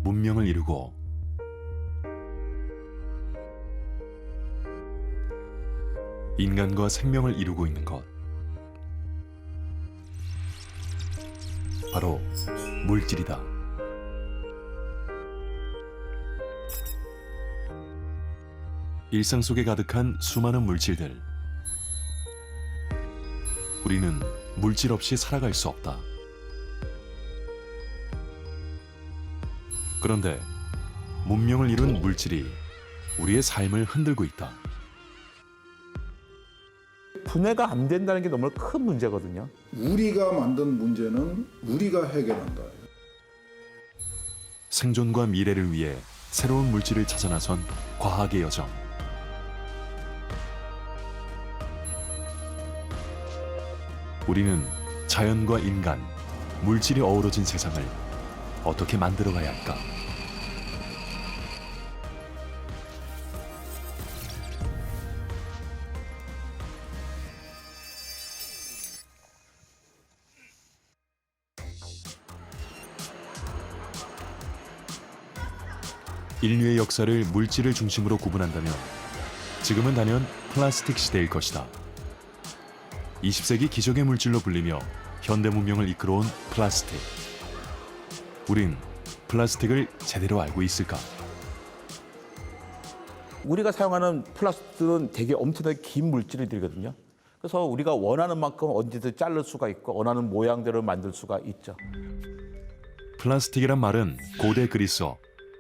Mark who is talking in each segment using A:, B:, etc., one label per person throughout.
A: 문명을 이루고 인간과 생명을 이루고 있는 것, 바로 물질이다. 일상 속에 가득한 수많은 물질들. 우리는 물질 없이 살아갈 수 없다. 그런데 문명을 이룬 물질이 우리의 삶을 흔들고 있다.
B: 분해가 안 된다는 게 너무 큰 문제거든요.
C: 우리가 만든 문제는 우리가 해결한다.
A: 생존과 미래를 위해 새로운 물질을 찾아 나선 과학의 여정. 우리는 자연과 인간, 물질이 어우러진 세상을 어떻게 만들어가야 할까? 인류의 역사를 물질을 중심으로 구분한다면 지금은 단연 플라스틱 시대일 것이다. 20세기 기적의 물질로 불리며 현대 문명을 이끌어온 플라스틱. 우린 플라스틱을 제대로 알고 있을까?
B: 우리가 사용하는 플라스틱은 되게 엄청나게 긴 물질들이거든요. 그래서 우리가 원하는 만큼 언제든 자를 수가 있고 원하는 모양대로 만들 수가 있죠.
A: 플라스틱이란 말은 고대 그리스어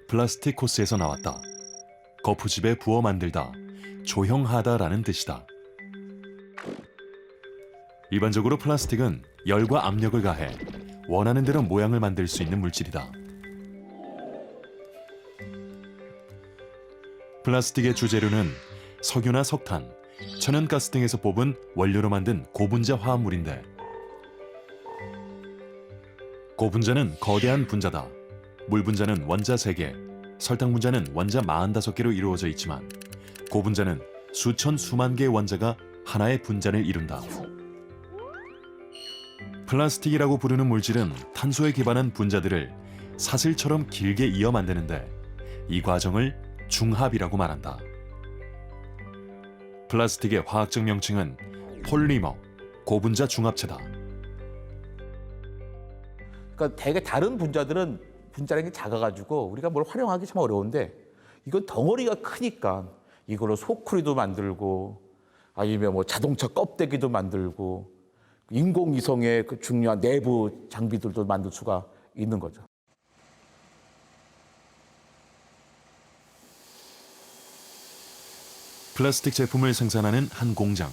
A: 플라스티코스에서 나왔다. 거푸집에 부어 만들다, 조형하다라는 뜻이다. 일반적으로 플라스틱은 열과 압력을 가해 원하는 대로 모양을 만들 수 있는 물질이다. 플라스틱의 주재료는 석유나 석탄, 천연가스 등에서 뽑은 원료로 만든 고분자 화합물인데, 고분자는 거대한 분자다. 물 분자는 원자 3개, 설탕 분자는 원자 45개로 이루어져 있지만 고분자는 수천 수만 개의 원자가 하나의 분자를 이룬다. 플라스틱이라고 부르는 물질은 탄소에 기반한 분자들을 사슬처럼 길게 이어 만드는데 이 과정을 중합이라고 말한다. 플라스틱의 화학적 명칭은 폴리머, 고분자 중합체다.
B: 그러니까 되게 다른 분자들은 분자량이 작아가지고 우리가 뭘 활용하기 참 어려운데 이건 덩어리가 크니까 이걸로 소쿠리도 만들고 아니면 뭐 자동차 껍데기도 만들고 인공위성의 그 중요한 내부 장비들도 만들 수가 있는 거죠.
A: 플라스틱 제품을 생산하는 한 공장.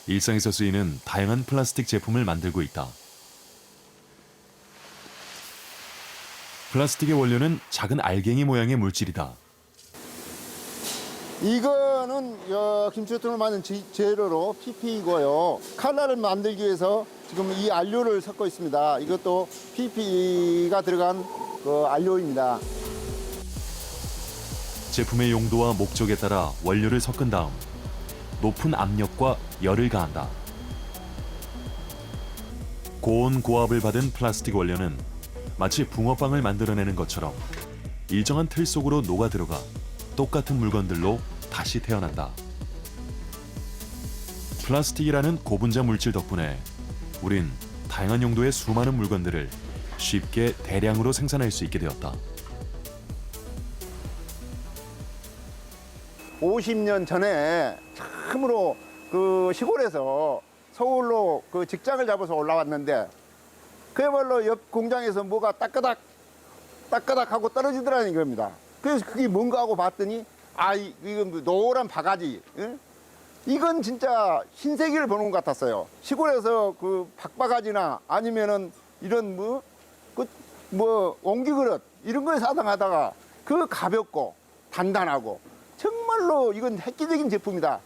A: 일상에서 쓰이는 다양한 플라스틱 제품을 만들고 있다. 플라스틱의 원료는 작은 알갱이 모양의 물질이다.
D: 이거는 김치통을 만든 재료로 PP이고요. 칼날을 만들기 위해서 지금 이 안료를 섞고 있습니다. 이것도 PP가 들어간 그 안료입니다.
A: 제품의 용도와 목적에 따라 원료를 섞은 다음 높은 압력과 열을 가한다. 고온 고압을 받은 플라스틱 원료는 마치 붕어빵을 만들어내는 것처럼 일정한 틀 속으로 녹아 들어가 똑같은 물건들로 다시 태어난다. 플라스틱이라는 고분자 물질 덕분에 우린 다양한 용도의 수많은 물건들을 쉽게 대량으로 생산할 수 있게 되었다.
D: 50년 전에 참으로 그 시골에서 서울로 그 직장을 잡아서 올라왔는데 그야말로 옆 공장에서 뭐가 따끄닥 하고 떨어지더라는 겁니다. 그래서 그게 뭔가 하고 봤더니 이건 노란 바가지. 응? 이건 진짜 신세계를 보는 것 같았어요. 시골에서 그 박바가지나 아니면은 이런 옹기그릇 이런 거에 사당하다가 그 가볍고 단단하고 정말로 이건 획기적인 제품이다.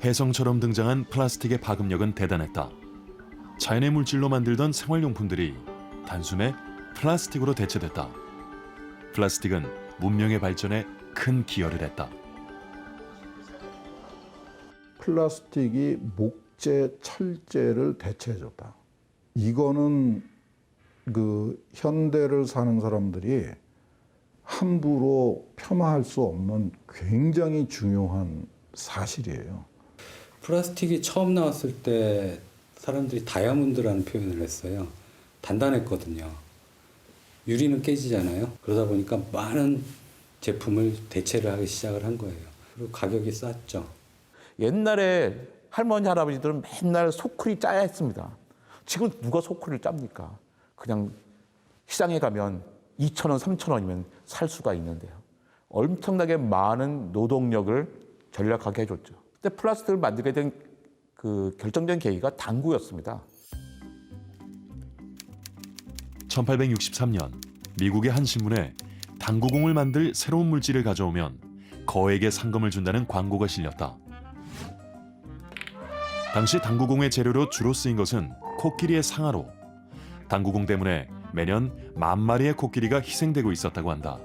A: 혜성처럼 등장한 플라스틱의 파급력은 대단했다. 자연의 물질로 만들던 생활용품들이 단숨에 플라스틱으로 대체됐다. 플라스틱은 문명의 발전에 큰 기여를 했다.
C: 플라스틱이 목재, 철재를 대체해줬다. 이거는 그 현대를 사는 사람들이 함부로 폄하할 수 없는 굉장히 중요한 사실이에요.
E: 플라스틱이 처음 나왔을 때 사람들이 다이아몬드라는 표현을 했어요. 단단했거든요. 유리는 깨지잖아요. 그러다 보니까 많은 제품을 대체를 하기 시작을 한 거예요. 그리고 가격이 쌌죠.
B: 옛날에 할머니 할아버지들은 맨날 소쿠리 짜야 했습니다. 지금 누가 소쿠리를 짭니까? 그냥 시장에 가면 2,000원, 3,000원이면 살 수가 있는데요. 엄청나게 많은 노동력을 절약하게 해줬죠. 그때 플라스틱을 만들게 된 그 결정적인 계기가 당구였습니다.
A: 1863년 미국의 한 신문에 당구공을 만들 새로운 물질을 가져오면 거액의 상금을 준다는 광고가 실렸다. 당시 당구공의 재료로 주로 쓰인 것은 코끼리의 상아로 당구공 때문에 매년 10,000마리의 코끼리가 희생되고 있었다고 한다.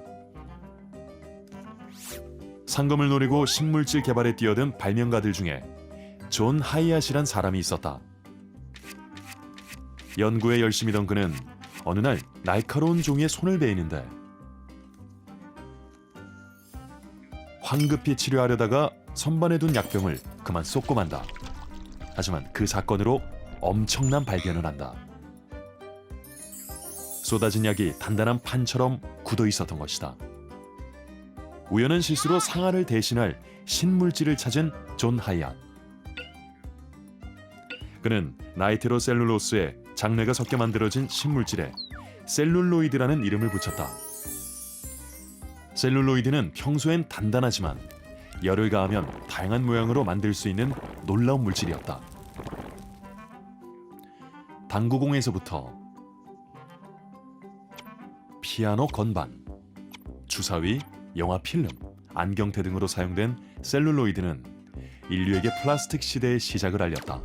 A: 상금을 노리고 신물질 개발에 뛰어든 발명가들 중에 존 하이앗이란 사람이 있었다. 연구에 열심이던 그는 어느 날 날카로운 종이에 손을 베이는데 황급히 치료하려다가 선반에 둔 약병을 그만 쏟고 만다. 하지만 그 사건으로 엄청난 발견을 한다. 쏟아진 약이 단단한 판처럼 굳어 있었던 것이다. 우연한 실수로 상아를 대신할 신물질을 찾은 존 하이앗. 그는 나이트로셀룰로스에 장내가 섞여 만들어진 신물질에 셀룰로이드라는 이름을 붙였다. 셀룰로이드는 평소엔 단단하지만 열을 가하면 다양한 모양으로 만들 수 있는 놀라운 물질이었다. 당구공에서부터 피아노 건반, 주사위, 영화 필름, 안경테 등으로 사용된 셀룰로이드는 인류에게 플라스틱 시대의 시작을 알렸다.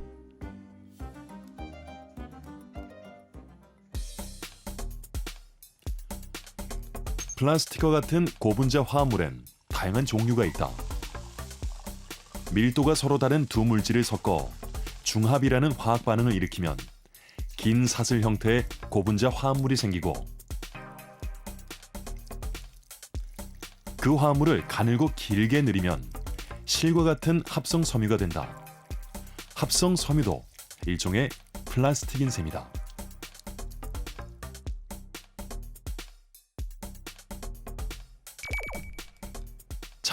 A: 플라스틱과 같은 고분자 화합물엔 다양한 종류가 있다. 밀도가 서로 다른 두 물질을 섞어 중합이라는 화학 반응을 일으키면 긴 사슬 형태의 고분자 화합물이 생기고 그 화합물을 가늘고 길게 늘이면 실과 같은 합성 섬유가 된다. 합성 섬유도 일종의 플라스틱인 셈이다.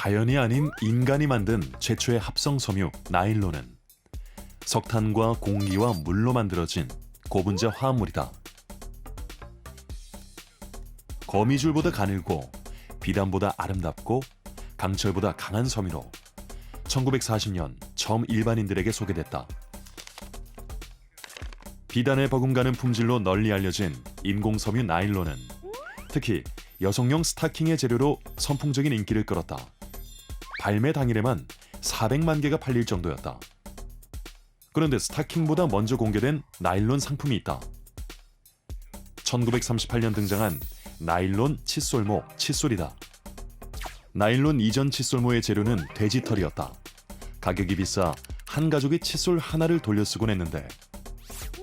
A: 자연이 아닌 인간이 만든 최초의 합성 섬유 나일론은 석탄과 공기와 물로 만들어진 고분자 화합물이다. 거미줄보다 가늘고 비단보다 아름답고 강철보다 강한 섬유로 1940년 처음 일반인들에게 소개됐다. 비단에 버금가는 품질로 널리 알려진 인공섬유 나일론은 특히 여성용 스타킹의 재료로 선풍적인 인기를 끌었다. 발매 당일에만 400만 개가 팔릴 정도였다. 그런데 스타킹보다 먼저 공개된 나일론 상품이 있다. 1938년 등장한 나일론 칫솔모 칫솔이다. 나일론 이전 칫솔모의 재료는 돼지털이었다. 가격이 비싸 한 가족이 칫솔 하나를 돌려쓰곤 했는데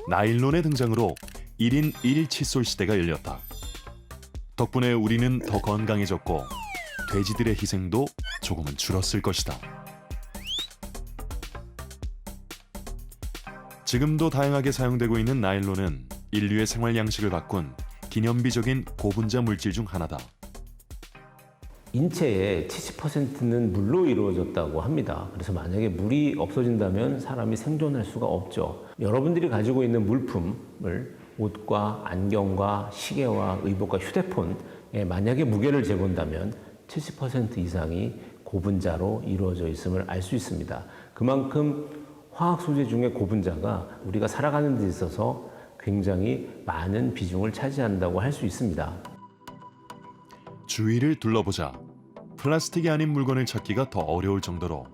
A: 나일론의 등장으로 1인 1 칫솔 시대가 열렸다. 덕분에 우리는 더 건강해졌고 돼지들의 희생도 조금은 줄었을 것이다. 지금도 다양하게 사용되고 있는 나일론은 인류의 생활 양식을 바꾼 기념비적인 고분자 물질 중 하나다.
F: 인체의 70%는 물로 이루어졌다고 합니다. 그래서 만약에 물이 없어진다면 사람이 생존할 수가 없죠. 여러분들이 가지고 있는 물품을 옷과 안경과 시계와 의복과 휴대폰에 만약에 무게를 재본다면 70% 이상이 고분자로 이루어져 있음을 알 수 있습니다. 그만큼 화학 소재 중에 고분자가 우리가 살아가는 데 있어서 굉장히 많은 비중을 차지한다고 할 수 있습니다.
A: 주위를 둘러보자. 플라스틱이 아닌 물건을 찾기가 더 어려울 정도로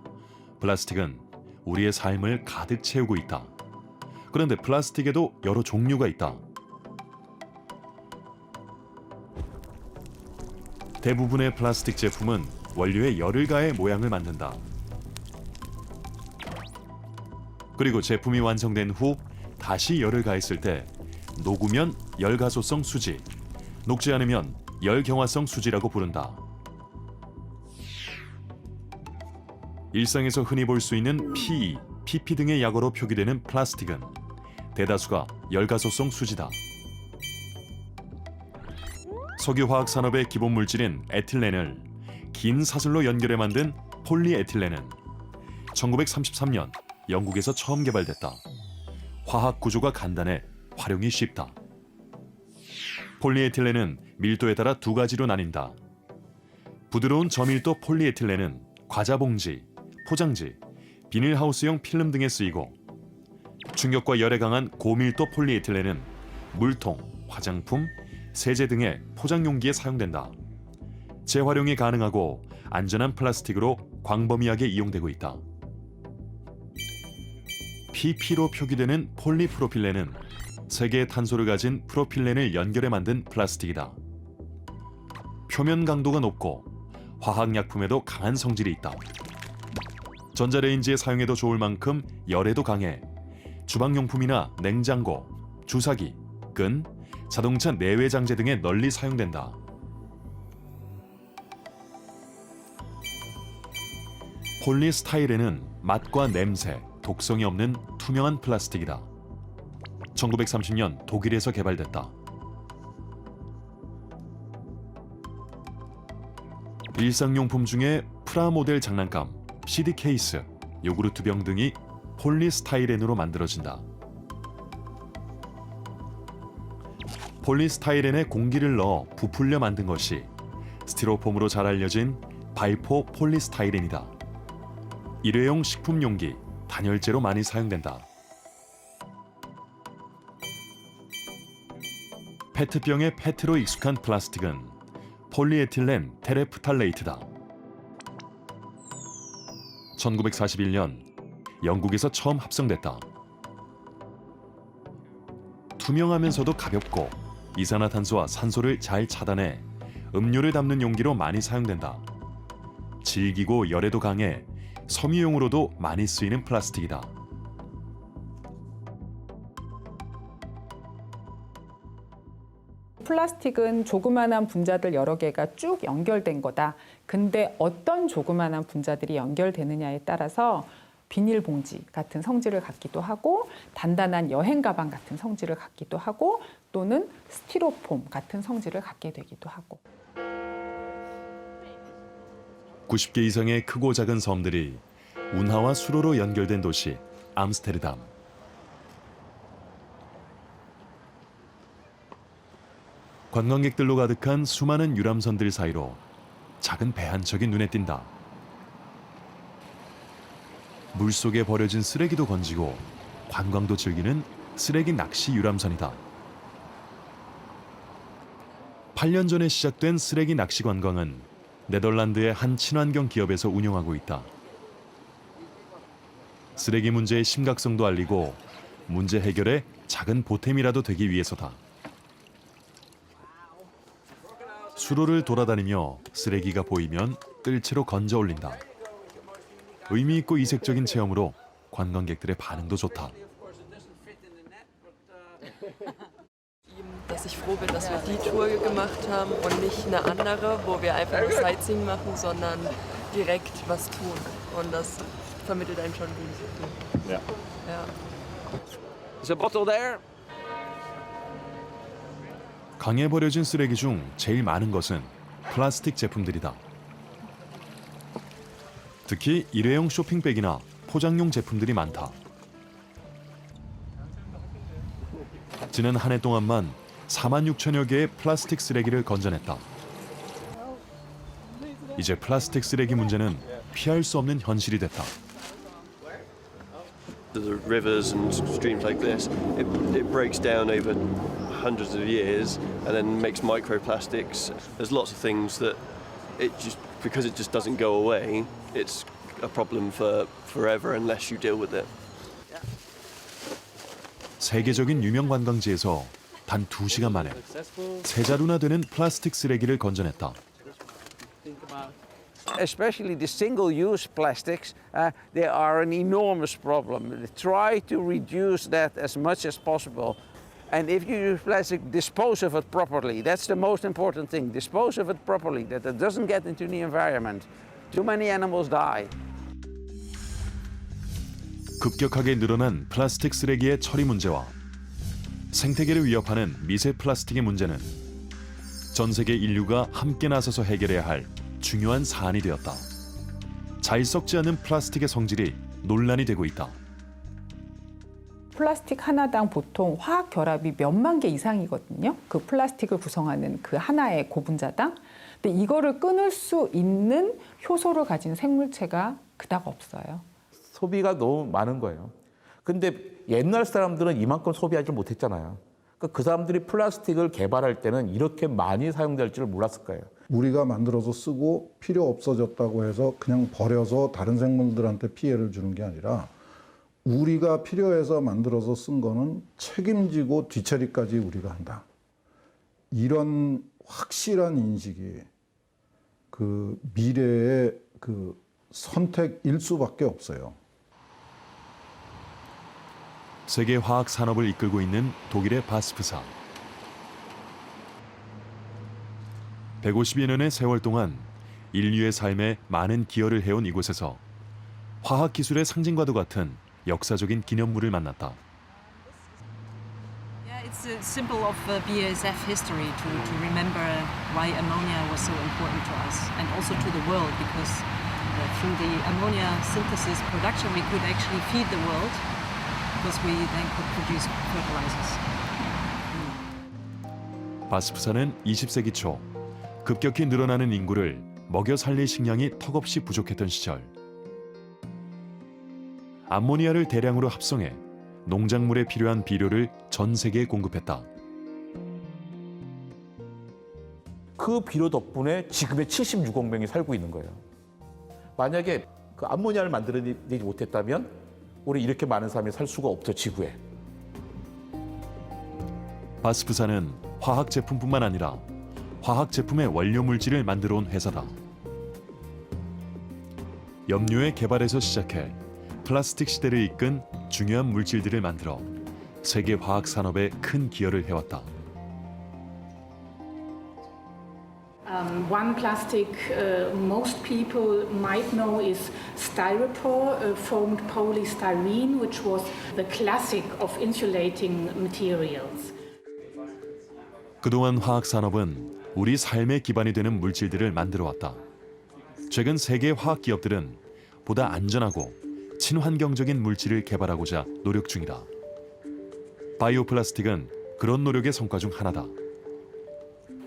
A: 플라스틱은 우리의 삶을 가득 채우고 있다. 그런데 플라스틱에도 여러 종류가 있다. 대부분의 플라스틱 제품은 원료에 열을 가해 모양을 만든다. 그리고 제품이 완성된 후 다시 열을 가했을 때 녹으면 열가소성 수지, 녹지 않으면 열경화성 수지라고 부른다. 일상에서 흔히 볼 수 있는 PE, PP 등의 약어로 표기되는 플라스틱은 대다수가 열가소성 수지다. 석유화학 산업의 기본 물질인 에틸렌을 긴 사슬로 연결해 만든 폴리에틸렌은 1933년 영국에서 처음 개발됐다. 화학 구조가 간단해 활용이 쉽다. 폴리에틸렌은 밀도에 따라 두 가지로 나뉜다. 부드러운 저밀도 폴리에틸렌은 과자 봉지, 포장지, 비닐하우스용 필름 등에 쓰이고, 충격과 열에 강한 고밀도 폴리에틸렌은 물통, 화장품, 세제 등의 포장 용기에 사용된다. 재활용이 가능하고 안전한 플라스틱으로 광범위하게 이용되고 있다. PP로 표기되는 폴리프로필렌은 세 개의 탄소를 가진 프로필렌을 연결해 만든 플라스틱이다. 표면 강도가 높고 화학약품에도 강한 성질이 있다. 전자레인지에 사용해도 좋을 만큼 열에도 강해 주방용품이나 냉장고, 주사기, 끈, 자동차 내외 장재 등에 널리 사용된다. 폴리스타이렌은 맛과 냄새, 독성이 없는 투명한 플라스틱이다. 1930년 독일에서 개발됐다. 일상용품 중에 프라모델 장난감, CD 케이스, 요구르트병 등이 폴리스타이렌으로 만들어진다. 폴리스타이렌에 공기를 넣어 부풀려 만든 것이 스티로폼으로 잘 알려진 발포 폴리스타이렌이다. 일회용 식품 용기, 단열재로 많이 사용된다. 페트병의 페트로 익숙한 플라스틱은 폴리에틸렌 테레프탈레이트다. 1941년 영국에서 처음 합성됐다. 투명하면서도 가볍고 이산화탄소와 산소를 잘 차단해 음료를 담는 용기로 많이 사용된다. 질기고 열에도 강해 섬유용으로도 많이 쓰이는 플라스틱이다.
G: 플라스틱은 조그만한 분자들 여러 개가 쭉 연결된 거다. 근데 어떤 조그만한 분자들이 연결되느냐에 따라서 비닐봉지 같은 성질을 갖기도 하고, 단단한 여행 가방 같은 성질을 갖기도 하고, 또는 스티로폼 같은 성질을 갖게 되기도 하고.
A: 90개 이상의 크고 작은 섬들이 운하와 수로로 연결된 도시 암스테르담. 관광객들로 가득한 수많은 유람선들 사이로 작은 배 한 척이 눈에 띈다. 물속에 버려진 쓰레기도 건지고 관광도 즐기는 쓰레기 낚시 유람선이다. 8년 전에 시작된 쓰레기 낚시 관광은 네덜란드의 한 친환경 기업에서 운영하고 있다. 쓰레기 문제의 심각성도 알리고 문제 해결에 작은 보탬이라도 되기 위해서다. 수로를 돌아다니며 쓰레기가 보이면 뜰채로 건져 올린다. 의미 있고 이색적인 체험으로 관광객들의 반응도 좋다.
H: Dass ich froh bin, dass wir die Tour gemacht haben und nicht eine andere, wo wir einfach nur Sightseeing machen, sondern direkt was tun. Und das vermittelt einem schon viel. Ja.
I: There's a bottle there.
A: 강에 버려진 쓰레기 중 제일 많은 것은 플라스틱 제품들이다. 특히 일회용 쇼핑백이나 포장용 제품들이 많다. 지난 한 해 동안만 4만 6천여 개의 플라스틱 쓰레기를 건져냈다. 이제 플라스틱 쓰레기 문제는 피할 수 없는 현실이 됐다.
I: The rivers and streams like this, it breaks down over hundreds of years and then makes microplastics. There's lots of things that because it just doesn't go away, it's a problem for forever unless you deal with it.
A: 세계적인 유명 관광지에서 단 2시간 만에 세 자루나 되는 플라스틱 쓰레기를 건져냈다.
J: Especially the single-use plastics, they are an enormous problem. Try to reduce that as much as possible. And if you use plastic, dispose of it properly. That's the most important thing. Dispose of it properly, that it doesn't get into the environment. Too many animals die.
A: 급격하게 늘어난 플라스틱 쓰레기의 처리 문제와 생태계를 위협하는 미세 플라스틱의 문제는 전 세계 인류가 함께 나서서 해결해야 할 중요한 사안이 되었다. 잘 썩지 않는 플라스틱의 성질이 논란이 되고 있다.
G: 플라스틱 하나당 보통 화학 결합이 몇만 개 이상이거든요. 그 플라스틱을 구성하는 그 하나의 고분자당. 근데 이거를 끊을 수 있는 효소를 가진 생물체가 그닥 없어요.
B: 소비가 너무 많은 거예요. 근데 옛날 사람들은 이만큼 소비하지 못했잖아요. 그러니까 그 사람들이 플라스틱을 개발할 때는 이렇게 많이 사용될 줄 몰랐을 거예요.
C: 우리가 만들어서 쓰고 필요 없어졌다고 해서 그냥 버려서 다른 생물들한테 피해를 주는 게 아니라 우리가 필요해서 만들어서 쓴 거는 책임지고 뒤처리까지 우리가 한다. 이런 확실한 인식이 그 미래의 그 선택일 수밖에 없어요.
A: 세계 화학 산업을 이끌고 있는 독일의 바스프사. 150여 년의 세월 동안 인류의 삶에 많은 기여를 해온 이곳에서 화학 기술의 상징과도 같은 역사적인 기념물을 만났다.
K: Yeah, it's a symbol of BASF history to remember why ammonia was so important to us and also to the world, because through the ammonia synthesis production we could actually feed the world because we then could produce fertilizers.
A: 바스프사는 20세기 초 급격히 늘어나는 인구를 먹여 살릴 식량이 턱없이 부족했던 시절 암모니아를 대량으로 합성해 농작물에 필요한 비료를 전 세계에 공급했다.
B: 그 비료 덕분에 지금의 76억 명이 살고 있는 거예요. 만약에 그 암모니아를 만들어내지 못했다면 우리 이렇게 많은 사람이 살 수가 없죠, 지구에.
A: 바스프사는 화학 제품뿐만 아니라 화학 제품의 원료 물질을 만들어 온 회사다. 염료의 개발에서 시작해 플라스틱 시대를 이끈 중요한 물질들을 만들어 세계 화학 산업에 큰 기여를 해왔다.
L: One plastic most people might know is styropor, foamed polystyrene, which was the classic of insulating materials.
A: 그동안 화학 산업은 우리 삶의 기반이 되는 물질들을 만들어 왔다. 최근 세계 화학 기업들은 보다 안전하고 친환경적인 물질을 개발하고자 노력 중이다. 바이오 플라스틱은 그런 노력의 성과 중 하나다.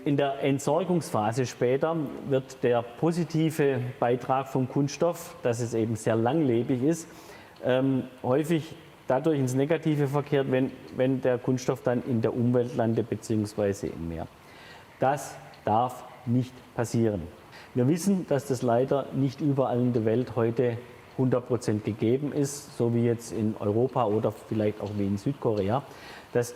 M: In der Entsorgungsphase später wird der positive Beitrag vom Kunststoff, dass es eben sehr langlebig ist, häufig dadurch ins Negative verkehrt, wenn der Kunststoff dann in der Umwelt landet bzw. im Meer. Das darf nicht passieren. Wir wissen, dass das leider nicht überall in der Welt heute 100% gegeben ist, so wie jetzt in Europa oder vielleicht auch wie in Südkorea, dass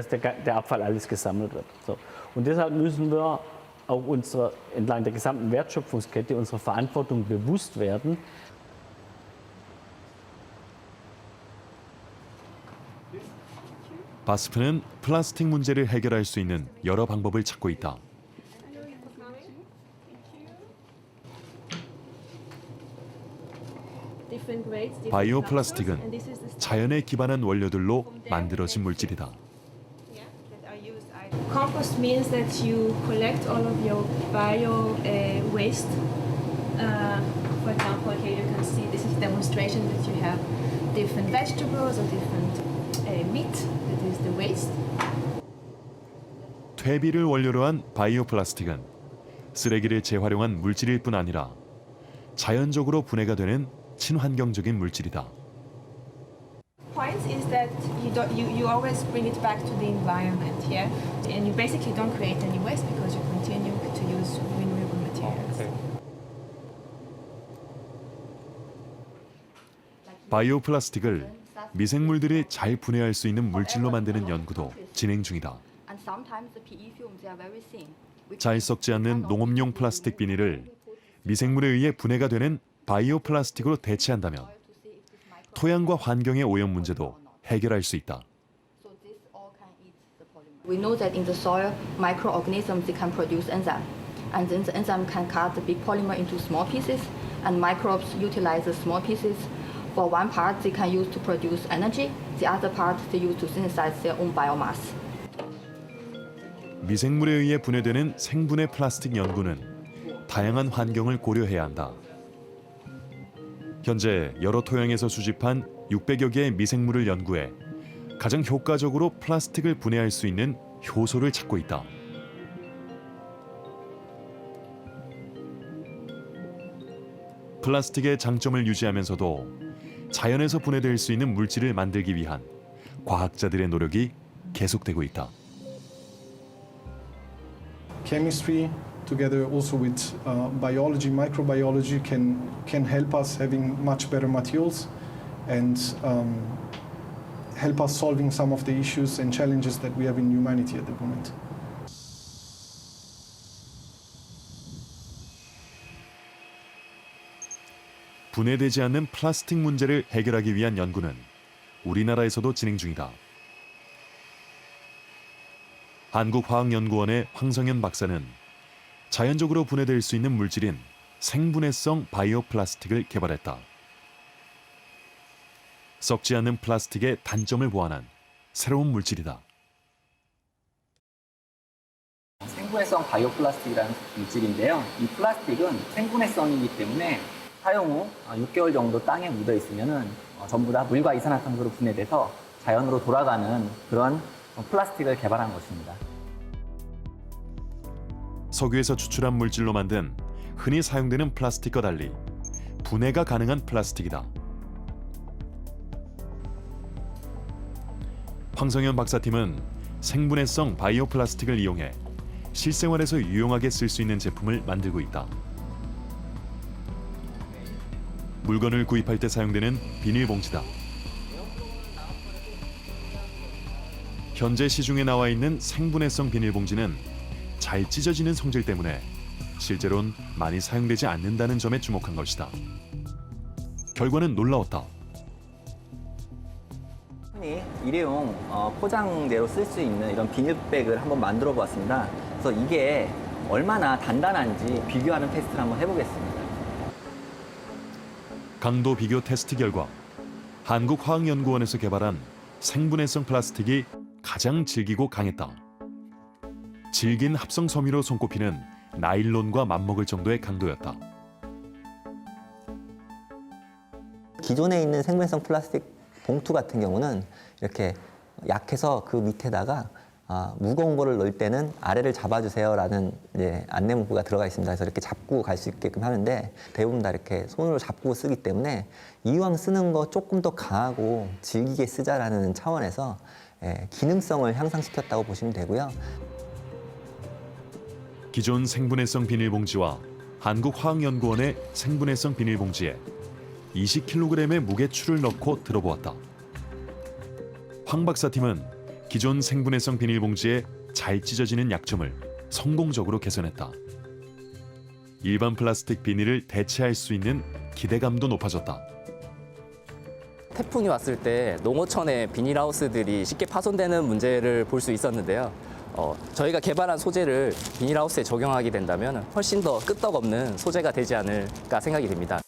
M: der Abfall alles gesammelt wird. So. Und deshalb müssen wir auch entlang der gesamten Wertschöpfungskette unserer Verantwortung bewusst werden.
A: 바스프는 플라스틱 문제를 해결할 수 있는 여러 방법을 찾고 있다. 바이오 플라스틱은 자연에 기반한 원료들로 만들어진 물질이다.
N: Compost means that you collect all of your bio waste. For example, here you can see this is a demonstration that you have different vegetables or different meat. That is the waste.
A: 퇴비를 원료로 한 바이오 플라스틱은 쓰레기를 재활용한 물질일 뿐 아니라 자연적으로 분해가 되는 친환경적인 물질이다.
N: Point is that you always bring it back to the environment, yeah, and you basically don't create any waste because you continue to use renewable materials.
A: 바이오 플라스틱을 미생물들이 잘 분해할 수 있는 물질로 만드는 연구도 진행 중이다. 잘 썩지 않는 농업용 플라스틱 비닐을 미생물에 의해 분해가 되는 바이오 플라스틱으로 대체한다면 토양과 환경의 오염 문제도 해결할 수 있다.
O: We know that in the soil, microorganisms they can produce enzyme, and then the enzyme can cut the big polymer into small pieces, and microbes utilize the small pieces. For one part, they can use to produce energy. The other part, they use to synthesize their own biomass.
A: 미생물에 의해 분해되는 생분해 플라스틱 연구는 다양한 환경을 고려해야 한다. 현재 여러 토양에서 수집한 600여 개의 미생물을 연구해 가장 효과적으로 플라스틱을 분해할 수 있는 효소를 찾고 있다. 플라스틱의 장점을 유지하면서도 자연에서 분해될 수 있는 물질을 만들기 위한 과학자들의 노력이 계속되고 있다.
P: Chemistry, together also with biology, microbiology, can help us having much better materials and help us solving some of the issues and challenges that we have in humanity at the moment.
A: 분해되지 않는 플라스틱 문제를 해결하기 위한 연구는 우리나라에서도 진행 중이다. 한국화학연구원의 황성현 박사는 자연적으로 분해될 수 있는 물질인 생분해성 바이오 플라스틱을 개발했다. 썩지 않는 플라스틱의 단점을 보완한 새로운 물질이다.
Q: 생분해성 바이오 플라스틱이라는 물질인데요. 이 플라스틱은 생분해성이기 때문에 사용 후 6개월 정도 땅에 묻어 있으면은 전부 다 물과 이산화탄소로 분해돼서 자연으로 돌아가는 그런 플라스틱을 개발한 것입니다.
A: 석유에서 추출한 물질로 만든 흔히 사용되는 플라스틱과 달리 분해가 가능한 플라스틱이다. 황성현 박사팀은 생분해성 바이오 플라스틱을 이용해 실생활에서 유용하게 쓸 수 있는 제품을 만들고 있다. 물건을 구입할 때 사용되는 비닐봉지다. 현재 시중에 나와 있는 생분해성 비닐봉지는 잘 찢어지는 성질 때문에 실제로는 많이 사용되지 않는다는 점에 주목한 것이다. 결과는 놀라웠다.
Q: 흔히 일회용 포장대로 쓸 수 있는 이런 비닐백을 한번 만들어 보았습니다. 그래서 이게 얼마나 단단한지 비교하는 테스트를 한번 해보겠습니다.
A: 강도 비교 테스트 결과 한국화학연구원에서 개발한 생분해성 플라스틱이 가장 질기고 강했다. 질긴 합성 섬유로 손꼽히는 나일론과 맞먹을 정도의 강도였다.
Q: 기존에 있는 생분해성 플라스틱 봉투 같은 경우는 이렇게 약해서 그 밑에다가 무거운 거를 넣을 때는 아래를 잡아주세요라는 안내 문구가 들어가 있습니다. 그래서 이렇게 잡고 갈 수 있게끔 하는데 대부분 다 이렇게 손으로 잡고 쓰기 때문에 이왕 쓰는 거 조금 더 강하고 질기게 쓰자라는 차원에서 기능성을 향상시켰다고 보시면 되고요.
A: 기존 생분해성 비닐봉지와 한국화학연구원의 생분해성 비닐봉지에 20kg의 무게추를 넣고 들어보았다. 황 박사팀은 기존 생분해성 비닐봉지의 잘 찢어지는 약점을 성공적으로 개선했다. 일반 플라스틱 비닐을 대체할 수 있는 기대감도 높아졌다.
R: 태풍이 왔을 때 농어촌의 비닐하우스들이 쉽게 파손되는 문제를 볼 수 있었는데요. 저희가 개발한 소재를 비닐하우스에 적용하게 된다면 훨씬 더 끄떡없는 소재가 되지 않을까 생각이 됩니다.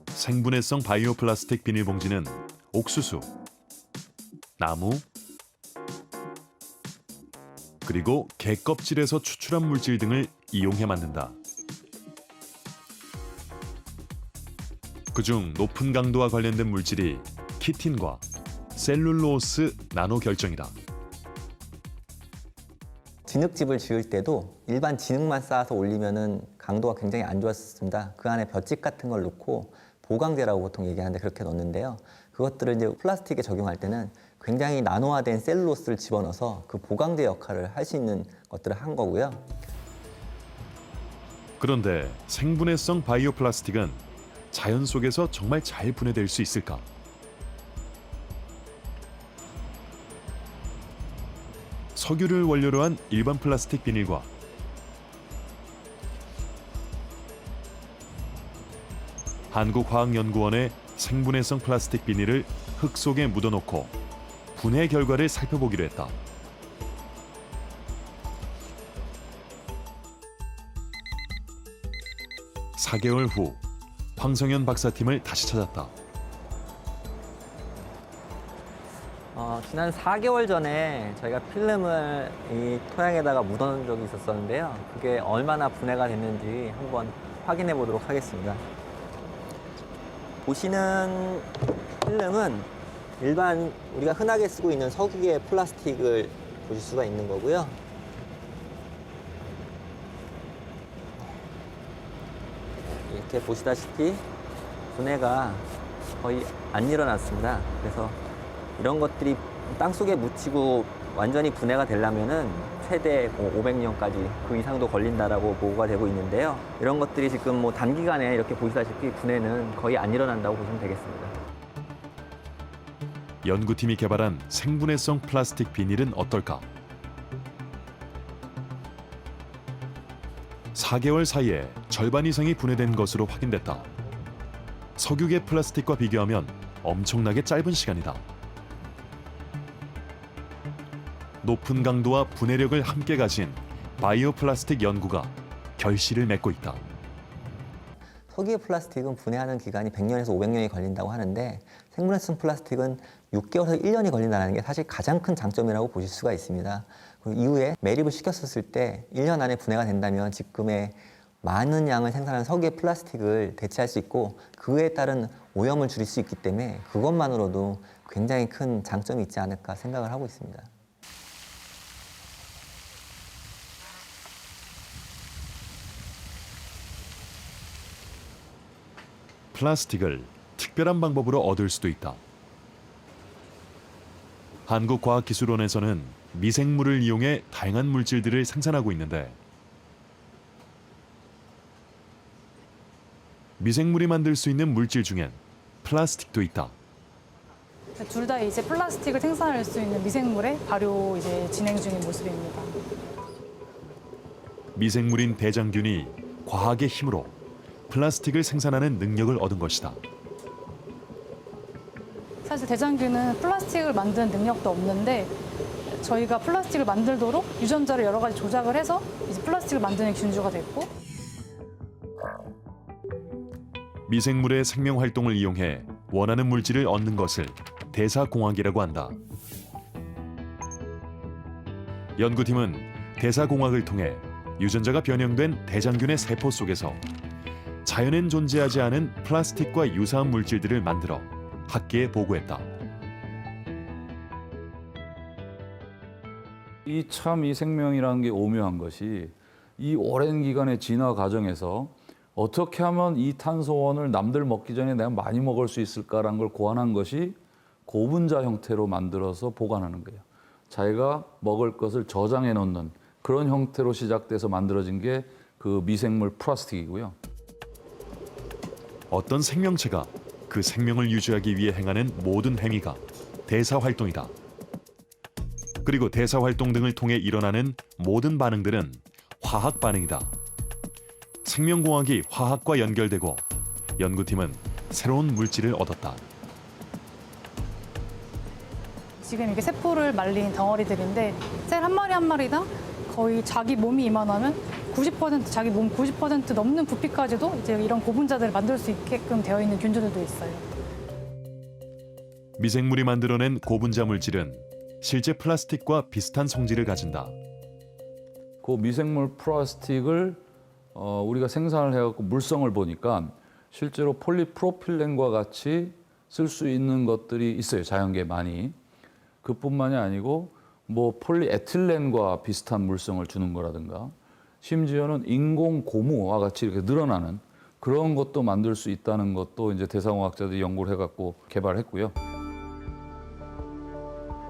A: 생분해성 바이오 플라스틱 비닐봉지는 옥수수, 나무, 그리고 개 껍질에서 추출한 물질 등을 이용해 만든다. 그중 높은 강도와 관련된 물질이 키틴과 셀룰로스 나노 결정이다.
Q: 진흙집을 지을 때도 일반 진흙만 쌓아서 올리면은 강도가 굉장히 안 좋았습니다. 그 안에 볏짚 같은 걸 넣고 보강제라고 보통 얘기하는데 그렇게 넣는데요. 그것들을 이제 플라스틱에 적용할 때는 굉장히 나노화된 셀룰로스를 집어넣어서 그 보강제 역할을 할 수 있는 것들을 한 거고요.
A: 그런데 생분해성 바이오 플라스틱은 자연 속에서 정말 잘 분해될 수 있을까? 석유를 원료로 한 일반 플라스틱 비닐과 한국화학연구원의 생분해성 플라스틱 비닐을 흙 속에 묻어놓고 분해 결과를 살펴보기로 했다. (4개월) 후 황성현 박사팀을 다시 찾았다.
Q: 지난 4개월 전에 저희가 필름을 이 토양에다가 묻어놓은 적이 있었는데요. 그게 얼마나 분해가 됐는지 한번 확인해 보도록 하겠습니다. 보시는 필름은 일반 우리가 흔하게 쓰고 있는 석유계 플라스틱을 보실 수가 있는 거고요. 이렇게 보시다시피 분해가 거의 안 일어났습니다. 그래서 이런 것들이 땅속에 묻히고 완전히 분해가 되려면은 최대 500년까지 그 이상도 걸린다라고 보고가 되고 있는데요. 이런 것들이 지금 뭐 단기간에 이렇게 보시다시피 분해는 거의 안 일어난다고 보시면 되겠습니다.
A: 연구팀이 개발한 생분해성 플라스틱 비닐은 어떨까? 4개월 사이에 절반 이상이 분해된 것으로 확인됐다. 석유계 플라스틱과 비교하면 엄청나게 짧은 시간이다. 높은 강도와 분해력을 함께 가진 바이오 플라스틱 연구가 결실을 맺고 있다.
Q: 석유의 플라스틱은 분해하는 기간이 100년에서 500년이 걸린다고 하는데 생분해성 플라스틱은 6개월에서 1년이 걸린다는 게 사실 가장 큰 장점이라고 보실 수가 있습니다. 그리고 이후에 매립을 시켰었을 때 1년 안에 분해가 된다면 지금의 많은 양을 생산하는 석유의 플라스틱을 대체할 수 있고 그에 따른 오염을 줄일 수 있기 때문에 그것만으로도 굉장히 큰 장점이 있지 않을까 생각을 하고 있습니다.
A: 플라스틱을 특별한 방법으로 얻을 수도 있다. 한국과학기술원에서는 미생물을 이용해 다양한 물질들을 생산하고 있는데 미생물이 만들 수 있는 물질 중엔 플라스틱도 있다.
S: 둘 다 이제 플라스틱을 생산할 수 있는 미생물의 발효 이제 진행 중인 모습입니다.
A: 미생물인 대장균이 과학의 힘으로 플라스틱을 생산하는 능력을 얻은 것이다.
S: 사실 대장균은 플라스틱을 만드는 능력도 없는데 저희가 플라스틱을 만들도록 유전자를 여러 가지 조작을 해서 이제 플라스틱을 만드는 균주가 됐고
A: 미생물의 생명 활동을 이용해 원하는 물질을 얻는 것을 대사공학이라고 한다. 연구팀은 대사공학을 통해 유전자가 변형된 대장균의 세포 속에서 자연엔 존재하지 않은 플라스틱과 유사한 물질들을 만들어 학계에 보고했다.
T: 이 생명이라는 게 오묘한 것이 이 오랜 기간의 진화 과정에서 어떻게 하면 이 탄소원을 남들 먹기 전에 내가 많이 먹을 수 있을까라는 걸 고안한 것이 고분자 형태로 만들어서 보관하는 거예요. 자기가 먹을 것을 저장해 놓는 그런 형태로 시작돼서 만들어진 게 그 미생물 플라스틱이고요.
A: 어떤 생명체가 그 생명을 유지하기 위해 행하는 모든 행위가 대사활동이다. 그리고 대사활동 등을 통해 일어나는 모든 반응들은 화학 반응이다. 생명공학이 화학과 연결되고 연구팀은 새로운 물질을 얻었다.
S: 지금 이게 세포를 말린 덩어리들인데 셀 한 마리 한 마리당 거의 자기 몸이 이만하면 90% 자기 몸 90% 넘는 부피까지도 이제 이런 고분자들을 만들 수 있게끔 되어 있는 균주들도 있어요.
A: 미생물이 만들어낸 고분자 물질은 실제 플라스틱과 비슷한 성질을 가진다.
T: 그 미생물 플라스틱을 우리가 생산을 해갖고 물성을 보니까 실제로 폴리프로필렌과 같이 쓸 수 있는 것들이 있어요. 자연계에 많이. 그뿐만이 아니고 뭐 폴리에틸렌과 비슷한 물성을 주는 거라든가 심지어는 인공 고무와 같이 이렇게 늘어나는 그런 것도 만들 수 있다는 것도 이제 대사공학자들이 연구를 해갖고 개발했고요.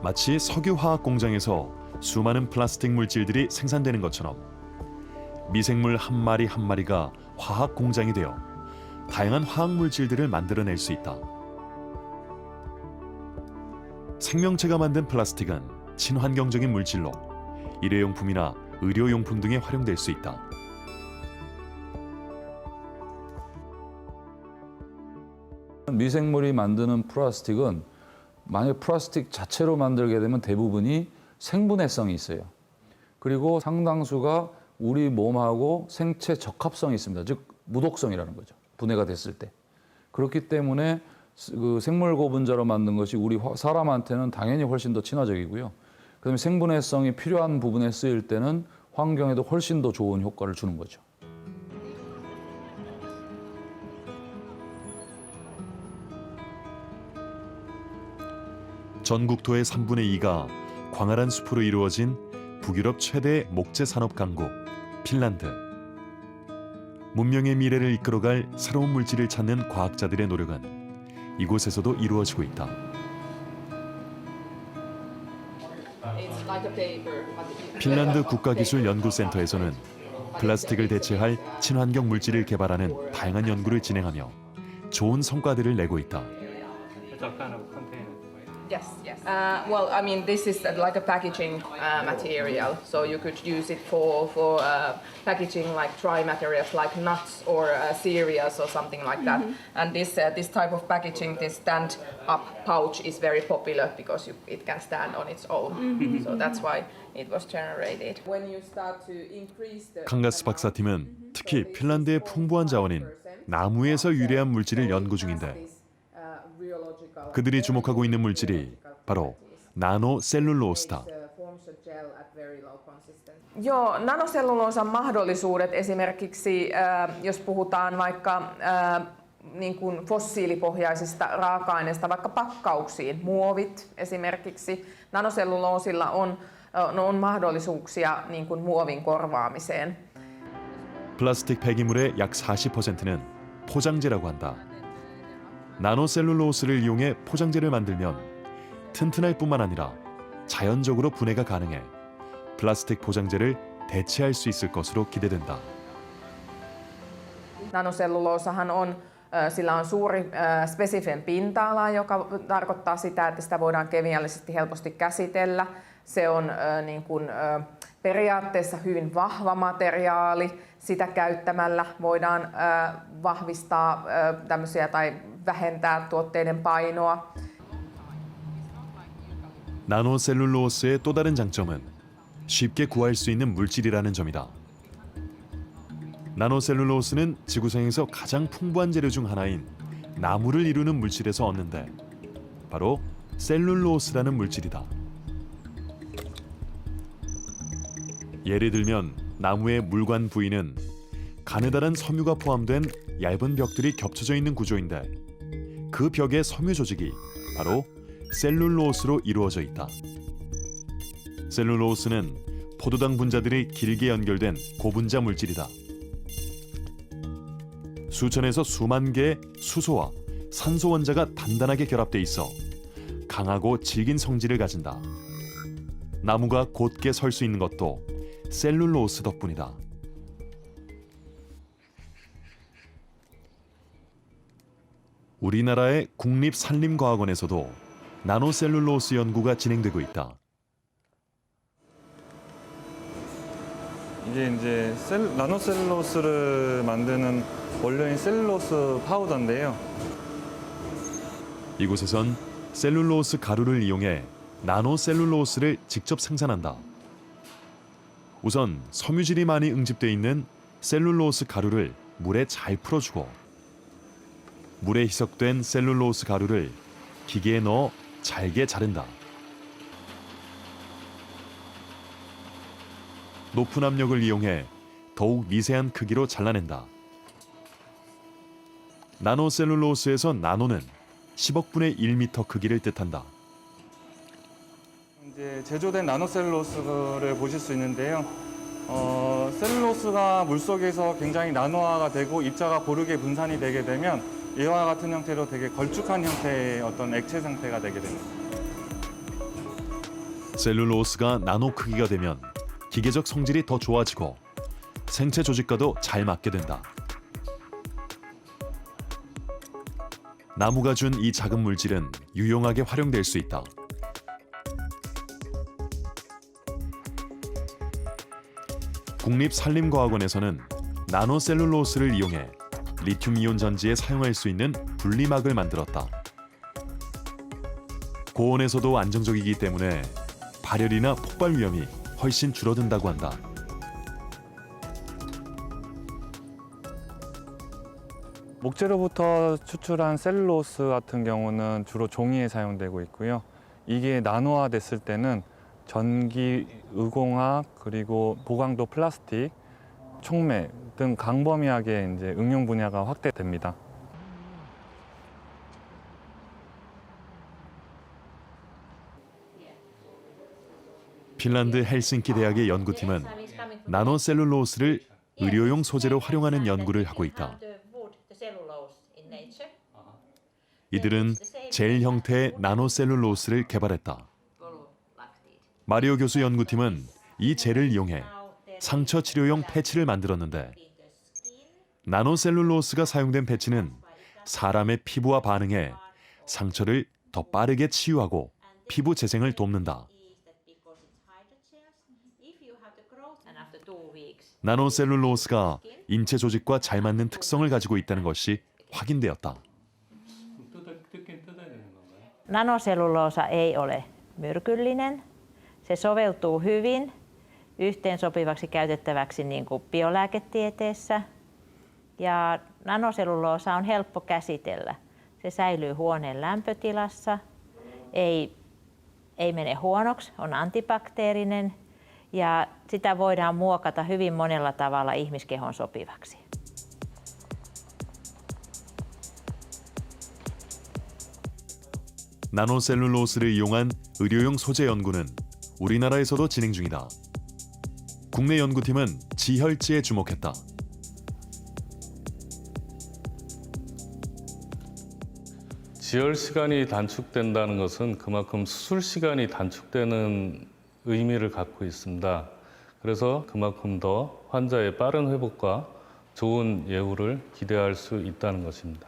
A: 마치 석유화학 공장에서 수많은 플라스틱 물질들이 생산되는 것처럼 미생물 한 마리 한 마리가 화학 공장이 되어 다양한 화학 물질들을 만들어낼 수 있다. 생명체가 만든 플라스틱은 친환경적인 물질로 일회용품이나 의료용품 등에 활용될 수 있다.
T: 미생물이 만드는 플라스틱은 만약 플라스틱 자체로 만들게 되면 대부분이 생분해성이 있어요. 그리고 상당수가 우리 몸하고 생체 적합성이 있습니다. 즉 무독성이라는 거죠. 분해가 됐을 때. 그렇기 때문에 그 생물 고분자로 만든 것이 우리 사람한테는 당연히 훨씬 더 친화적이고요. 그다음에 생분해성이 필요한 부분에 쓰일 때는 환경에도 훨씬 더 좋은 효과를 주는 거죠.
A: 전국토의 3분의 2가 광활한 숲으로 이루어진 북유럽 최대 목재 산업 강국 핀란드. 문명의 미래를 이끌어갈 새로운 물질을 찾는 과학자들의 노력은 이곳에서도 이루어지고 있다. 핀란드 국가기술연구센터에서는 플라스틱을 대체할 친환경 물질을 개발하는 다양한 연구를 진행하며 좋은 성과들을 내고 있다.
U: Yes, yes. Well, I mean, this is like a packaging material, so you could use it for packaging like dry materials like nuts or cereals or something like that. And this type of packaging, this stand-up pouch, is very popular because it can stand on its own. So that's why it was generated. When you start to increase the
A: 캉가스 박사팀은 특히 핀란드의 풍부한 자원인 나무에서 유래한 물질을 연구 중인데 그들이 주목하고 있는 물질이 바로 나노셀룰로스다.
U: Joo, nanoselluloosan mahdollisuudet esimerkiksi, jos puhutaan vaikka niin kuin fossiilipohjaisista raaka-aineista, vaikka pakkauksiin, muovit esimerkiksi. Nanoselluloosilla on mahdollisuuksia niin kuin muovin korvaamiseen.
A: 플라스틱 폐기물의 약 40%는 포장재라고 한다. 나노셀룰로스를 이용해 포장재를 만들면 튼튼할 뿐만 아니라 자연적으로 분해가 가능해 플라스틱 포장재를 대체할 수 있을 것으로 기대된다.
U: Nanoselluloosahan sillä on suuri spesifinen pinta-ala, joka tarkoittaa sitä, että sitä voidaan kemiallisesti helposti käsitellä. Se on niin kuin, periaatteessa hyvin vahva materiaali. Sitä käyttämällä voidaan vahvistaa tämmöisiä tai vähentää tuotteiden painoa.
A: 나노셀룰로스의 또 다른 장점은 쉽게 구할 수 있는 물질이라는 점이다. 나노셀룰로스는 지구상에서 가장 풍부한 재료 중 하나인 나무를 이루는 물질에서 얻는데 바로 셀룰로스라는 물질이다. 예를 들면 나무의 물관 부위는 가느다란 섬유가 포함된 얇은 벽들이 겹쳐져 있는 구조인데 그 벽의 섬유 조직이 바로 셀룰로스로 이루어져 있다. 셀룰로스는 포도당 분자들이 길게 연결된 고분자 물질이다. 수천에서 수만 개의 수소와 산소 원자가 단단하게 결합돼 있어 강하고 질긴 성질을 가진다. 나무가 곧게 설 수 있는 것도 셀룰로스 덕분이다. 우리나라의 국립산림과학원에서도 나노셀룰로스 연구가 진행되고 있다.
V: 이게 나노셀룰로스를 만드는 원료인 셀룰로스 파우더인데요.
A: 이곳에선 셀룰로스 가루를 이용해 나노셀룰로스를 직접 생산한다. 우선 섬유질이 많이 응집돼 있는 셀룰로스 가루를 물에 잘 풀어주고 물에 희석된 셀룰로스 가루를 기계에 넣어 잘게 자른다. 높은 압력을 이용해 더욱 미세한 크기로 잘라낸다. 나노셀룰로스에서 나노는 10억분의 1m 크기를 뜻한다.
V: 이제 제조된 나노셀룰로스를 보실 수 있는데요. 셀룰로스가 물속에서 굉장히 나노화가 되고 입자가 고르게 분산이 되게 되면 이와 같은 형태로 되게 걸쭉한 형태의 어떤 액체 상태가 되게 됩니다.
A: 셀룰로스가 나노 크기가 되면 기계적 성질이 더 좋아지고 생체 조직과도 잘 맞게 된다. 나무가 준 이 작은 물질은 유용하게 활용될 수 있다. 국립산림과학원에서는 나노셀룰로스를 이용해 리튬이온 전지에 사용할 수 있는 분리막을 만들었다. 고온에서도 안정적이기 때문에 발열이나 폭발 위험이 훨씬 줄어든다고 한다.
V: 목재로부터 추출한 셀룰로스 같은 경우는 주로 종이에 사용되고 있고요. 이게 나노화 됐을 때는 전기, 의공학, 그리고 보강도 플라스틱, 촉매 등 광범위하게 이제 응용 분야가 확대됩니다.
A: 핀란드 헬싱키 대학의 연구팀은 나노셀룰로스를 의료용 소재로 활용하는 연구를 하고 있다. 이들은 젤 형태의 나노셀룰로스를 개발했다. 마리오 교수 연구팀은 이 젤을 이용해 상처 치료용 패치를 만들었는데 나노셀룰로스가 사용된 패치는 사람의 피부와 반응해 상처를 더 빠르게 치유하고 피부 재생을 돕는다. 나노셀룰로스가 인체 조직과 잘 맞는 특성을 가지고 있다는 것이 확인되었다.
D: Nanoselluloosa ei ole myrkyllinen. Se soveltuu hyvin yhteensopivaksi käytettäväksi niin kuin biolääketieteessä. Ja nanoselluloosa on helppo käsitellä. Se säilyy huoneen lämpötilassa, ei mene huonoksi, on antibakteerinen ja sitä voidaan muokata hyvin monella tavalla ihmiskehon sopivaksi.
A: 나노셀룰로스를 이용한 의료용 소재 연구는 우리나라에서도 진행 중이다. 국내 연구팀은 지혈제에 주목했다.
E: 지혈 시간이 단축된다는 것은 그만큼 수술 시간이 단축되는 의미를 갖고 있습니다. 그래서 그만큼 더 환자의 빠른 회복과 좋은 예후를 기대할 수 있다는 것입니다.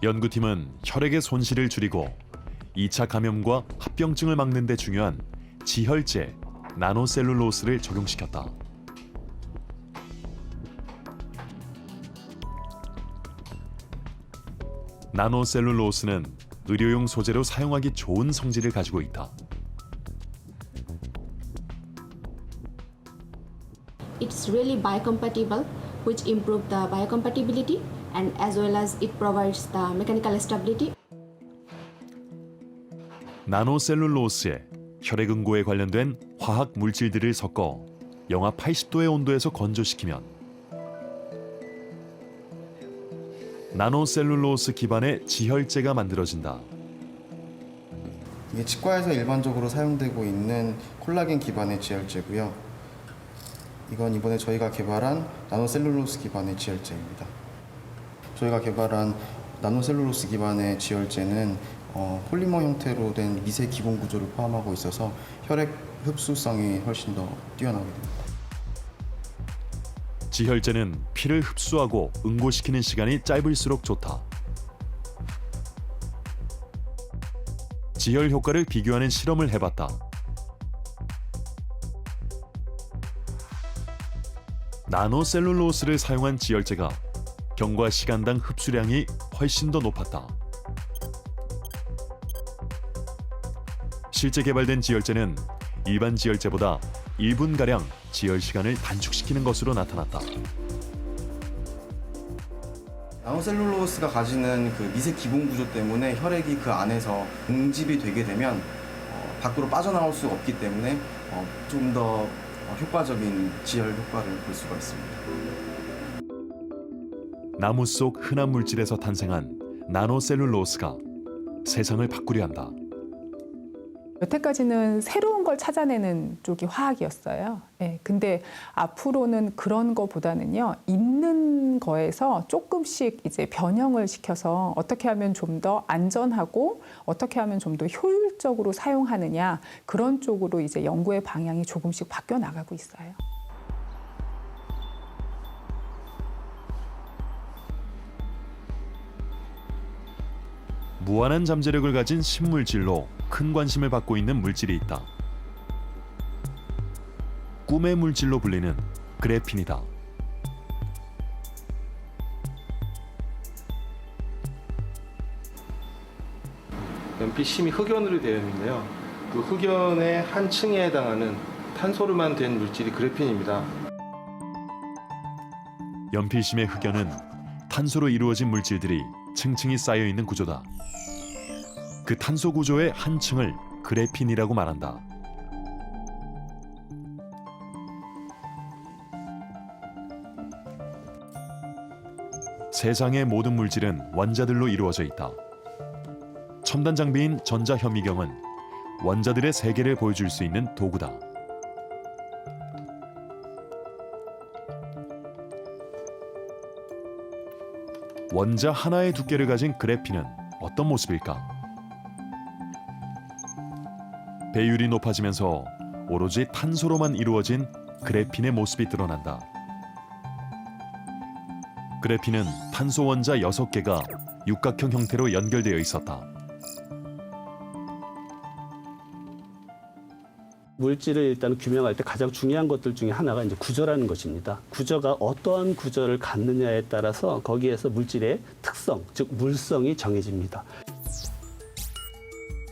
A: 연구팀은 혈액의 손실을 줄이고 2차 감염과 합병증을 막는 데 중요한 지혈제 나노셀룰로스를 적용시켰다. 나노셀룰로스는 의료용 소재로 사용하기 좋은 성질을 가지고 있다.
W: It's really biocompatible, which improves the biocompatibility and as well as it provides the mechanical stability.
A: 나노셀룰로스에 혈액 응고에 관련된 화학 물질들을 섞어 영하 80도의 온도에서 건조시키면 나노셀룰로스 기반의 지혈제가 만들어진다.
X: 이게 치과에서 일반적으로 사용되고 있는 콜라겐 기반의 지혈제고요. 이건 이번에 저희가 개발한 나노셀룰로스 기반의 지혈제입니다. 저희가 개발한 나노셀룰로스 기반의 지혈제는 폴리머 형태로 된 미세 기본 구조를 포함하고 있어서 혈액 흡수성이 훨씬 더 뛰어나게 됩니다.
A: 지혈제는 피를 흡수하고 응고시키는 시간이 짧을수록 좋다. 지혈 효과를 비교하는 실험을 해봤다. 나노셀룰로스를 사용한 지혈제가 경과 시간당 흡수량이 훨씬 더 높았다. 실제 개발된 지혈제는 일반 지혈제보다 1분가량 지혈 시간을 단축시키는 것으로 나타났다.
X: 나노셀룰로스가 가지는 그 미세 기본 구조 때문에 혈액이 그 안에서 응집이 되게 되면 밖으로 빠져나올 수 없기 때문에 좀 더 효과적인 지혈 효과를 볼 수가 있습니다.
A: 나무 속 흔한 물질에서 탄생한 나노셀룰로스가 세상을 바꾸려 한다.
G: 여태까지는 새로운 걸 찾아내는 쪽이 화학이었어요. 근데 앞으로는 그런 거보다는요, 있는 거에서 조금씩 이제 변형을 시켜서 어떻게 하면 좀 더 안전하고 어떻게 하면 좀 더 효율적으로 사용하느냐, 그런 쪽으로 이제 연구의 방향이 조금씩 바뀌어 나가고 있어요.
A: 무한한 잠재력을 가진 신물질로 큰 관심을 받고 있는 물질이 있다. 꿈의 물질로 불리는 그래핀이다.
F: 연필심이 흑연으로 되어 있는데요. 그 흑연의 한 층에 해당하는 탄소로만 된 물질이 그래핀입니다.
A: 연필심의 흑연은 탄소로 이루어진 물질들이 층층이 쌓여 있는 구조다. 그 탄소 구조의 한 층을 그래핀이라고 말한다. 세상의 모든 물질은 원자들로 이루어져 있다. 첨단 장비인 전자현미경은 원자들의 세계를 보여줄 수 있는 도구다. 원자 하나의 두께를 가진 그래핀은 어떤 모습일까? 배율이 높아지면서 오로지 탄소로만 이루어진 그래핀의 모습이 드러난다. 그래핀은 탄소 원자 6개가 육각형 형태로 연결되어 있었다.
H: 물질을 일단 규명할 때 가장 중요한 것들 중에 하나가 이제 구조라는 것입니다. 구조가 어떠한 구조를 갖느냐에 따라서 거기에서 물질의 특성, 즉 물성이 정해집니다.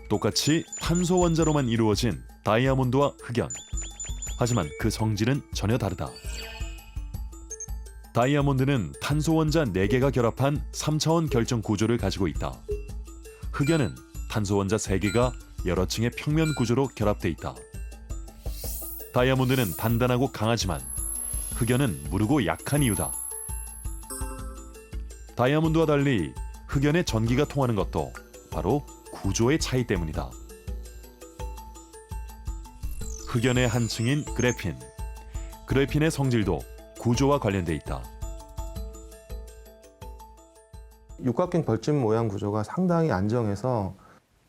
A: 똑같이 탄소 원자로만 이루어진 다이아몬드와 흑연. 하지만 그 성질은 전혀 다르다. 다이아몬드는 탄소 원자 4개가 결합한 3차원 결정 구조를 가지고 있다. 흑연은 탄소 원자 3개가 여러 층의 평면 구조로 결합돼 있다. 다이아몬드는 단단하고 강하지만 흑연은 무르고 약한 이유다. 다이아몬드와 달리 흑연의 전기가 통하는 것도 바로 구조의 차이 때문이다. 흑연의 한 층인 그래핀. 그래핀의 성질도 구조와 관련돼 있다.
X: 육각형 벌집 모양 구조가 상당히 안정해서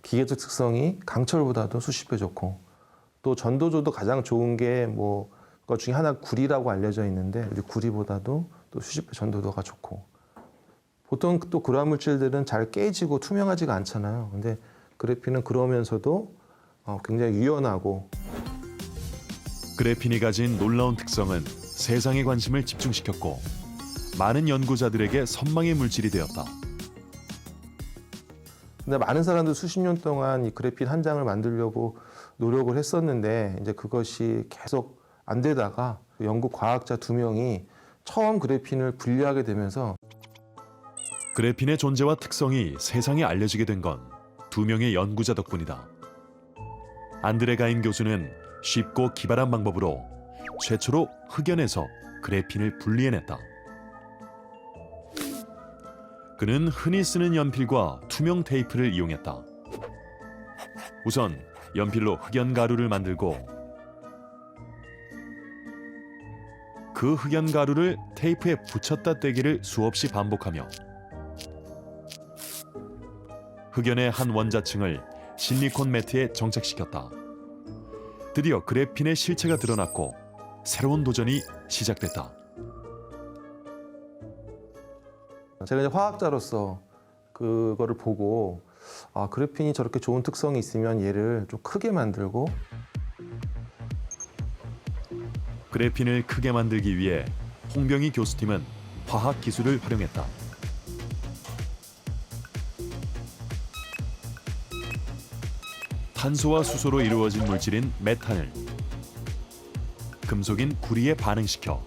X: 기계적 특성이 강철보다도 수십 배 좋고, 또 전도조도 가장 좋은 게 것 중에 하나 구리라고 알려져 있는데 구리보다도 또 수십 배 전도도가 좋고, 보통 또 그러한 물질들은 잘 깨지고 투명하지가 않잖아요. 근데 그래핀은 그러면서도 굉장히 유연하고.
A: 그래핀이 가진 놀라운 특성은 세상의 관심을 집중시켰고 많은 연구자들에게 선망의 물질이 되었다.
X: 근데 많은 사람들 수십 년 동안 이 그래핀 한 장을 만들려고 노력을 했었는데 이제 그것이 계속 안 되다가 영국 과학자 2명이 처음 그래핀을 분리하게 되면서
A: 그래핀의 존재와 특성이 세상에 알려지게 된 건 2명의 연구자 덕분이다. 안드레 가인 교수는 쉽고 기발한 방법으로 최초로 흑연에서 그래핀을 분리해냈다. 그는 흔히 쓰는 연필과 투명 테이프를 이용했다. 우선 연필로 흑연 가루를 만들고 그 흑연 가루를 테이프에 붙였다 떼기를 수없이 반복하며 흑연의 한 원자층을 실리콘 매트에 정착시켰다. 드디어 그래핀의 실체가 드러났고 새로운 도전이 시작됐다.
X: 제가 이제 화학자로서 그거를 보고 그래핀이 저렇게 좋은 특성이 있으면 얘를 좀 크게 만들고,
A: 그래핀을 크게 만들기 위해 홍병희 교수팀은 화학 기술을 활용했다. 탄소와 수소로 이루어진 물질인 메탄을 금속인 구리에 반응시켜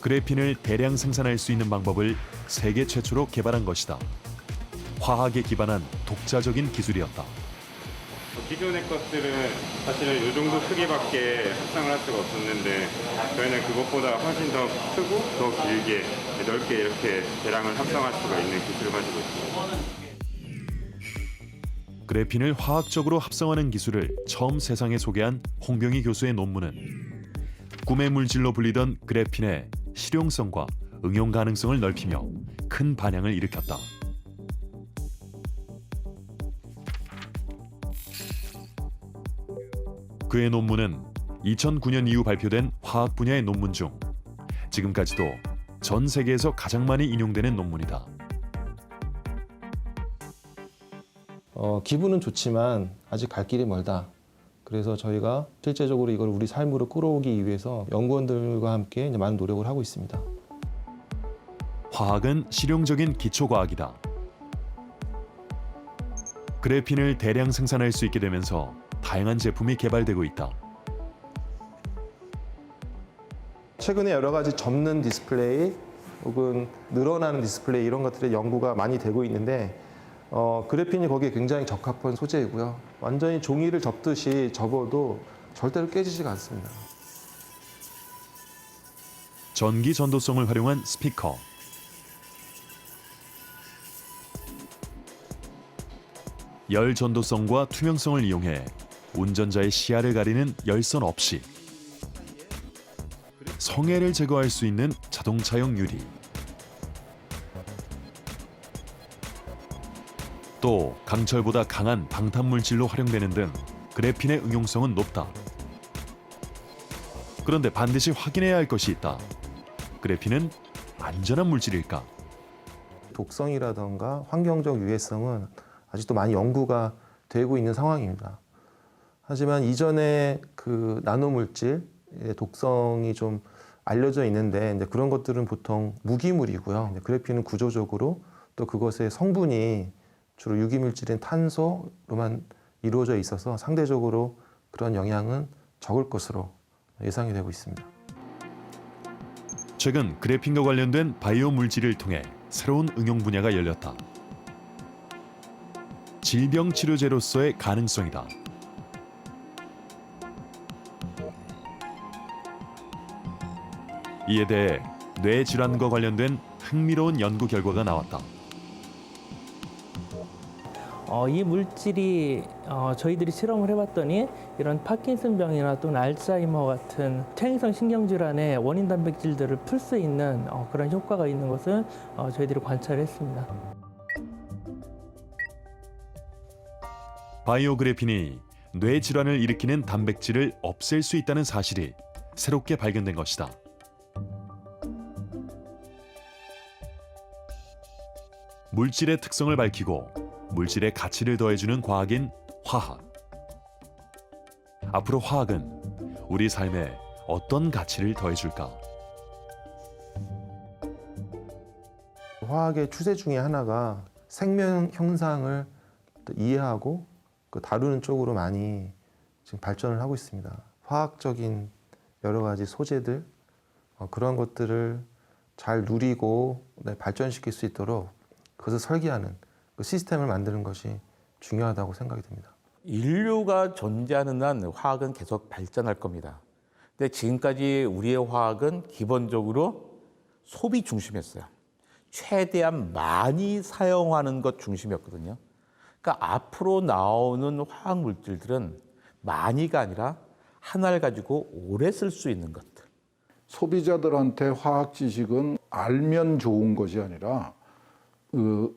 A: 그래핀을 대량 생산할 수 있는 방법을 세계 최초로 개발한 것이다. 화학에 기반한 독자적인 기술이었다.
I: 기존의 것들은 사실은 이 정도 크기밖에 합성을 할 수가 없었는데 저희는 그것보다 훨씬 더 크고 더 길게 넓게 이렇게 대량을 합성할 수가 있는 기술을 가지고 있습니다.
A: 그래핀을 화학적으로 합성하는 기술을 처음 세상에 소개한 홍병희 교수의 논문은 꿈의 물질로 불리던 그래핀의 실용성과 응용 가능성을 넓히며 큰 반향을 일으켰다. 그의 논문은 2009년 이후 발표된 화학 분야의 논문 중 지금까지도 전 세계에서 가장 많이 인용되는 논문이다.
X: 기분은 좋지만 아직 갈 길이 멀다. 그래서 저희가 실제적으로 이걸 우리 삶으로 끌어오기 위해서 연구원들과 함께 이제 많은 노력을 하고 있습니다.
A: 화학은 실용적인 기초과학이다. 그래핀을 대량 생산할 수 있게 되면서 다양한 제품이 개발되고 있다.
F: 최근에 여러 가지 접는 디스플레이 혹은 늘어나는 디스플레이 이런 것들의 연구가 많이 되고 있는데 그래핀이 거기에 굉장히 적합한 소재이고요. 완전히 종이를 접듯이 접어도 절대로 깨지지가 않습니다.
A: 전기 전도성을 활용한 스피커, 열 전도성과 투명성을 이용해 운전자의 시야를 가리는 열선 없이 성해를 제거할 수 있는 자동차용 유리, 또 강철보다 강한 방탄물질로 활용되는 등 그래핀의 응용성은 높다. 그런데 반드시 확인해야 할 것이 있다. 그래핀은 안전한 물질일까?
F: 독성이라던가 환경적 유해성은 아직도 많이 연구가 되고 있는 상황입니다. 하지만 이전에 그 나노 물질의 독성이 좀 알려져 있는데 이제 그런 것들은 보통 무기물이고요. 그래핀은 구조적으로 또 그것의 성분이 주로 유기물질인 탄소로만 이루어져 있어서 상대적으로 그런 영향은 적을 것으로 예상이 되고 있습니다.
A: 최근 그래핀과 관련된 바이오 물질을 통해 새로운 응용 분야가 열렸다. 질병 치료제로서의 가능성이다. 이에 대해 뇌 질환과 관련된 흥미로운 연구 결과가 나왔다.
B: 이 물질이 저희들이 실험을 해봤더니 이런 파킨슨병이나 또는 알츠하이머 같은 퇴행성 신경질환의 원인 단백질들을 풀 수 있는 그런 효과가 있는 것을 저희들이 관찰했습니다.
A: 바이오 그래핀이 뇌 질환을 일으키는 단백질을 없앨 수 있다는 사실이 새롭게 발견된 것이다. 물질의 특성을 밝히고 물질의 가치를 더해주는 과학인 화학. 앞으로 화학은 우리 삶에 어떤 가치를 더해줄까?
F: 화학의 추세 중에 하나가 생명 현상을 이해하고 다루는 쪽으로 많이 지금 발전을 하고 있습니다. 화학적인 여러 가지 소재들 그런 것들을 잘 누리고 발전시킬 수 있도록 그것을 설계하는 그 시스템을 만드는 것이 중요하다고 생각이 듭니다.
C: 인류가 존재하는 한 화학은 계속 발전할 겁니다. 근데 지금까지 우리의 화학은 기본적으로 소비 중심이었어요. 최대한 많이 사용하는 것 중심이었거든요. 그러니까 앞으로 나오는 화학 물질들은 많이가 아니라 하나를 가지고 오래 쓸 수 있는 것들.
J: 소비자들한테 화학 지식은 알면 좋은 것이 아니라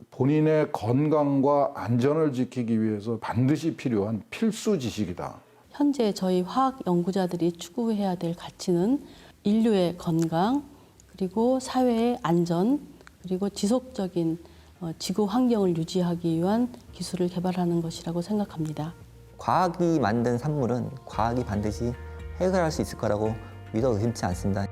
J: 본인의 건강과 안전을 지키기 위해서 반드시 필요한 필수 지식이다.
K: 현재 저희 화학 연구자들이 추구해야 될 가치는 인류의 건강, 그리고 사회의 안전, 그리고 지속적인 지구 환경을 유지하기 위한 기술을 개발하는 것이라고 생각합니다.
Q: 과학이 만든 산물은 과학이 반드시 해결할 수 있을 거라고 믿어 의심치 않습니다.